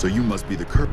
So you must be the cur-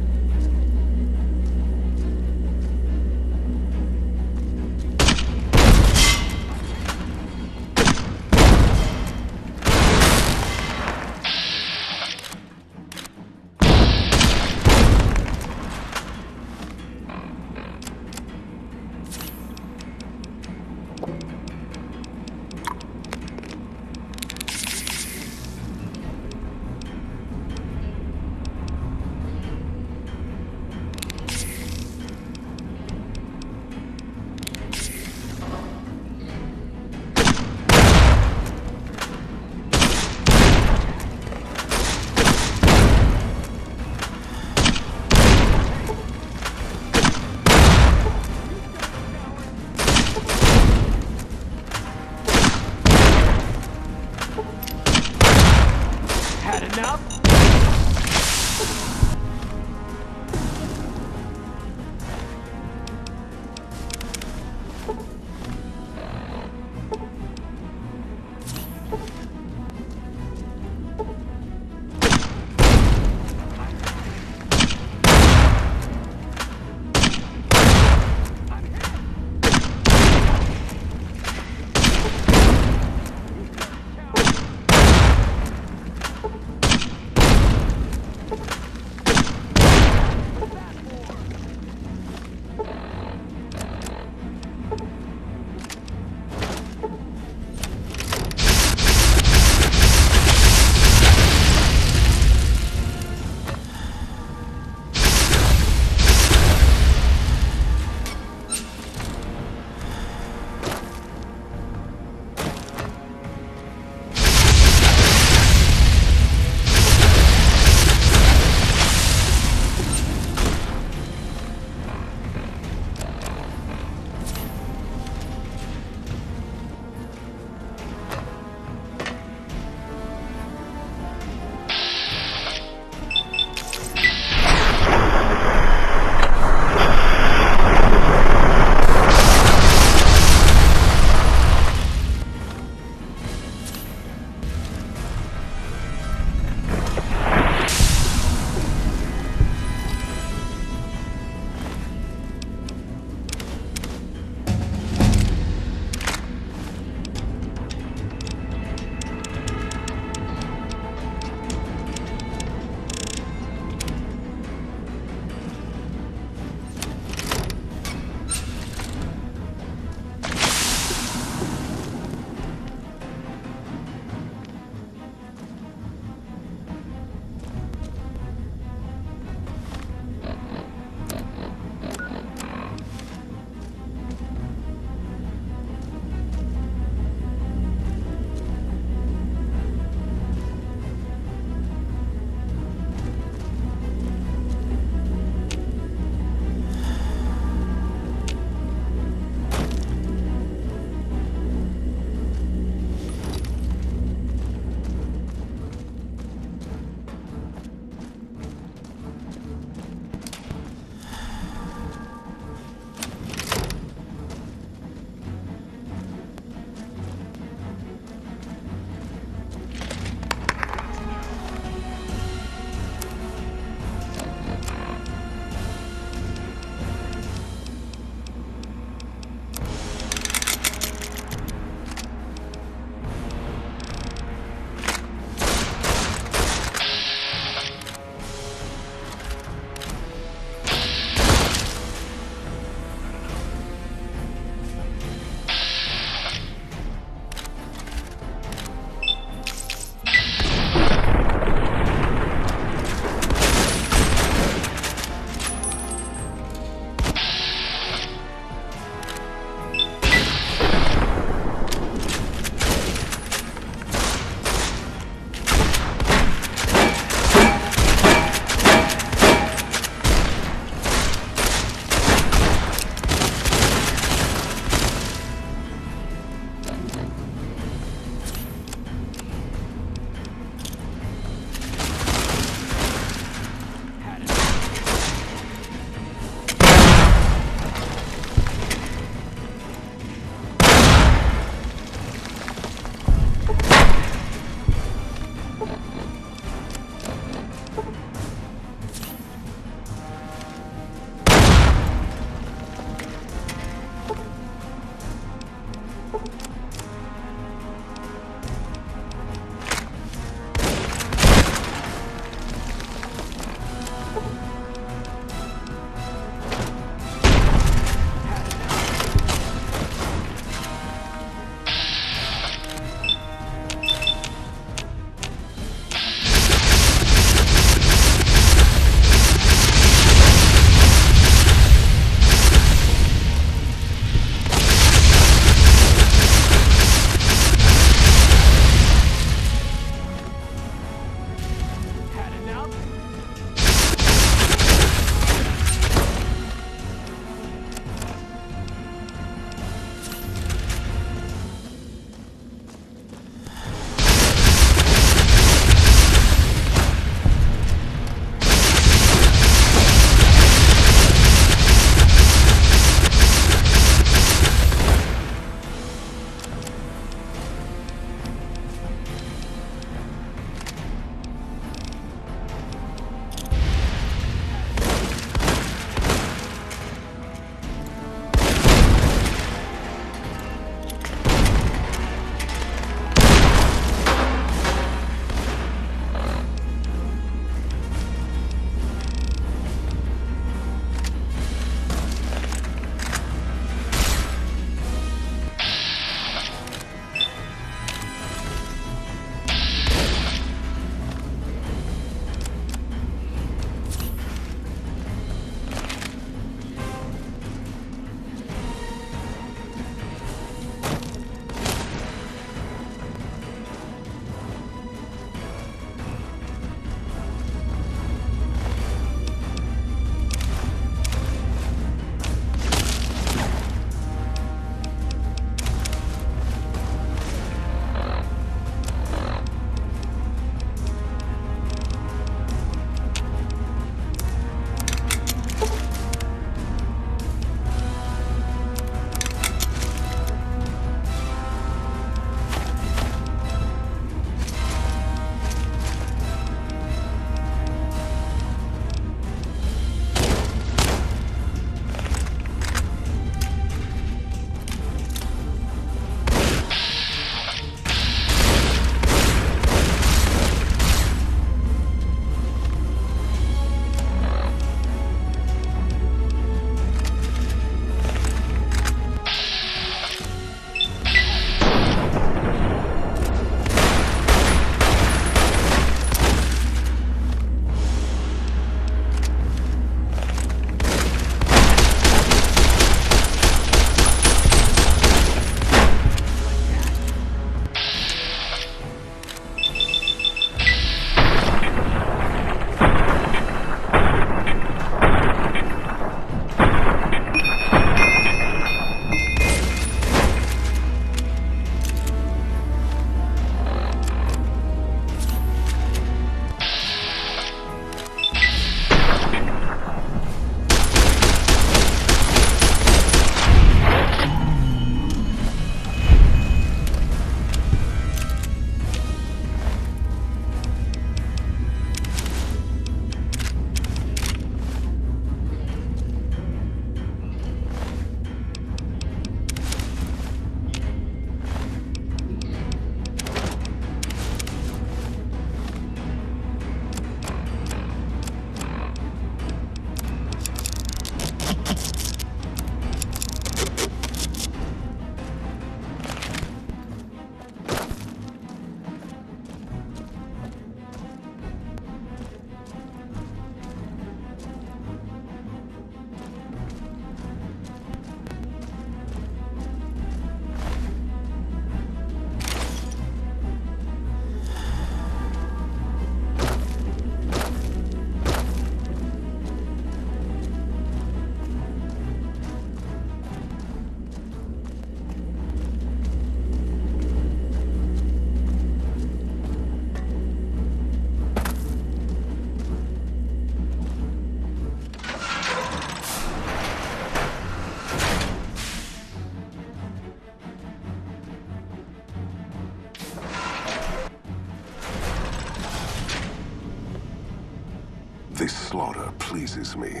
This slaughter pleases me.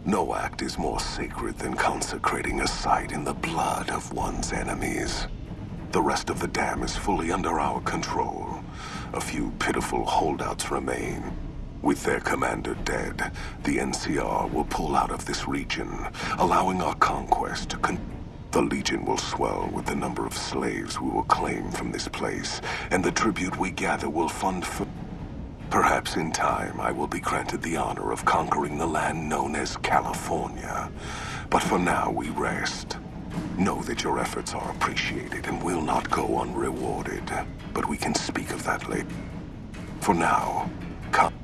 No act is more sacred than consecrating a site in the blood of one's enemies. The rest of the dam is fully under our control. A few pitiful holdouts remain. With their commander dead, the NCR will pull out of this region, allowing our conquest to The Legion will swell with the number of slaves we will claim from this place, and the tribute we gather will fund for... Perhaps in time, I will be granted the honor of conquering the land known as California. But for now, we rest. Know that your efforts are appreciated and will not go unrewarded. But we can speak of that later. For now, come.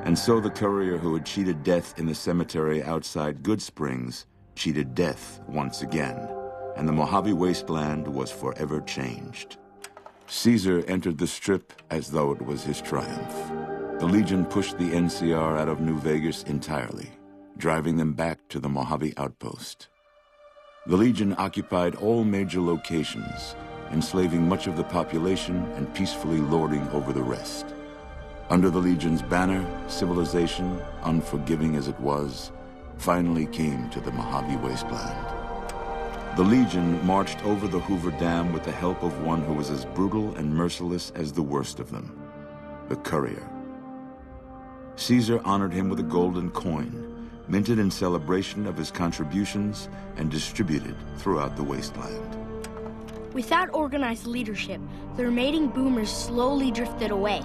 And so the courier who had cheated death in the cemetery outside Good Springs cheated death once again, and the Mojave Wasteland was forever changed. Caesar entered the Strip as though it was his triumph. The Legion pushed the NCR out of New Vegas entirely, driving them back to the Mojave outpost. The Legion occupied all major locations, enslaving much of the population and peacefully lording over the rest. Under the Legion's banner, civilization, unforgiving as it was, finally came to the Mojave Wasteland. The Legion marched over the Hoover Dam with the help of one who was as brutal and merciless as the worst of them, the courier. Caesar honored him with a golden coin, minted in celebration of his contributions and distributed throughout the wasteland. Without organized leadership, the remaining boomers slowly drifted away,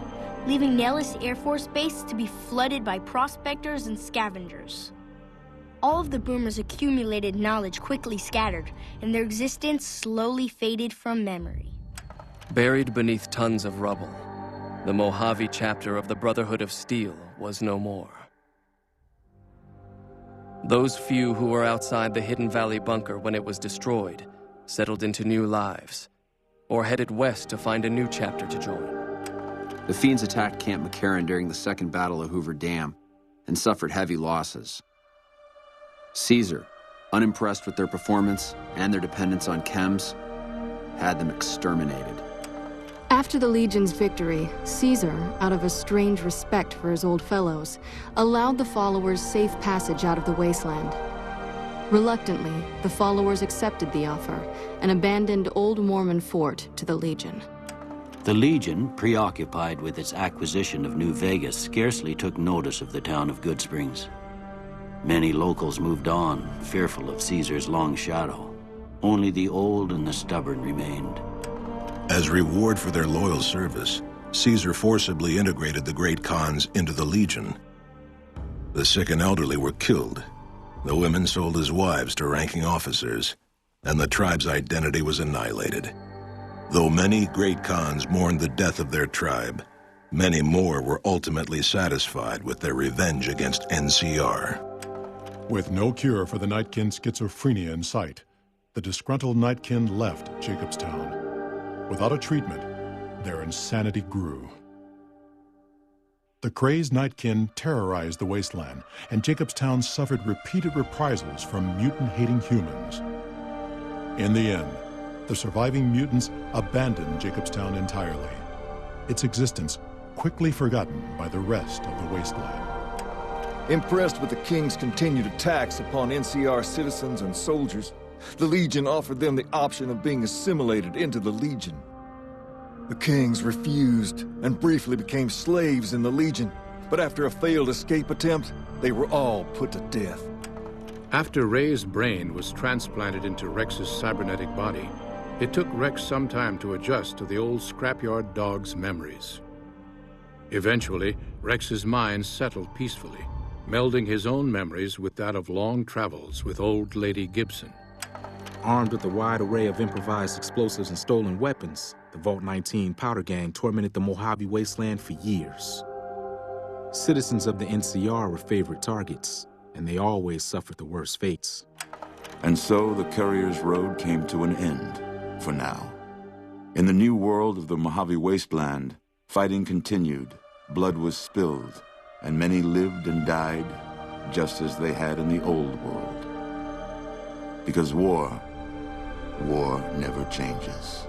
leaving Nellis Air Force Base to be flooded by prospectors and scavengers. All of the boomers' accumulated knowledge quickly scattered, and their existence slowly faded from memory. Buried beneath tons of rubble, the Mojave chapter of the Brotherhood of Steel was no more. Those few who were outside the Hidden Valley bunker when it was destroyed settled into new lives, or headed west to find a new chapter to join. The Fiends attacked Camp McCarran during the Second Battle of Hoover Dam and suffered heavy losses. Caesar, unimpressed with their performance and their dependence on chems, had them exterminated. After the Legion's victory, Caesar, out of a strange respect for his old fellows, allowed the followers safe passage out of the wasteland. Reluctantly, the followers accepted the offer and abandoned Old Mormon Fort to the Legion. The Legion, preoccupied with its acquisition of New Vegas, scarcely took notice of the town of Good Springs. Many locals moved on, fearful of Caesar's long shadow. Only the old and the stubborn remained. As reward for their loyal service, Caesar forcibly integrated the great Khans into the Legion. The sick and elderly were killed. The women sold as wives to ranking officers, and the tribe's identity was annihilated. Though many great Khans mourned the death of their tribe, many more were ultimately satisfied with their revenge against NCR. With no cure for the Nightkin schizophrenia in sight, the disgruntled Nightkin left Jacobstown. Without a treatment, their insanity grew. The crazed Nightkin terrorized the wasteland, and Jacobstown suffered repeated reprisals from mutant-hating humans. In the end, the surviving mutants abandoned Jacobstown entirely, its existence quickly forgotten by the rest of the wasteland. Impressed with the King's continued attacks upon NCR citizens and soldiers, the Legion offered them the option of being assimilated into the Legion. The Kings refused and briefly became slaves in the Legion, but after a failed escape attempt, they were all put to death. After Ray's brain was transplanted into Rex's cybernetic body, it took Rex some time to adjust to the old scrapyard dog's memories. Eventually, Rex's mind settled peacefully, melding his own memories with that of long travels with old Lady Gibson. Armed with a wide array of improvised explosives and stolen weapons, the Vault 19 powder gang tormented the Mojave Wasteland for years. Citizens of the NCR were favorite targets, and they always suffered the worst fates. And so the courier's road came to an end, for now. In the new world of the Mojave Wasteland, fighting continued, blood was spilled, and many lived and died just as they had in the old world. Because war never changes.